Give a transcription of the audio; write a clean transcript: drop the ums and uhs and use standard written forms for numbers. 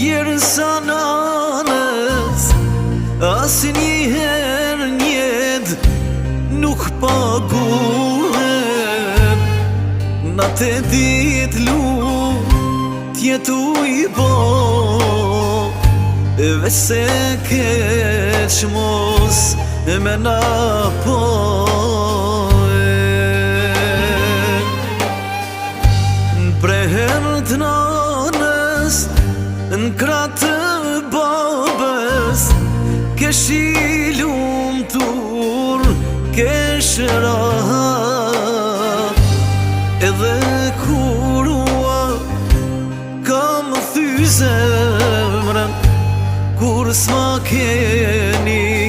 djerë sa nanës, asin njëherë njed nuk paguhet. Na të dit lu tjetu i bo, vese keq mos me na po. Preher të nanës, në kratë të babës, kesh i lumtur, kesh rahat. Edhe kurua kam thy zemrën, kur s'ma keni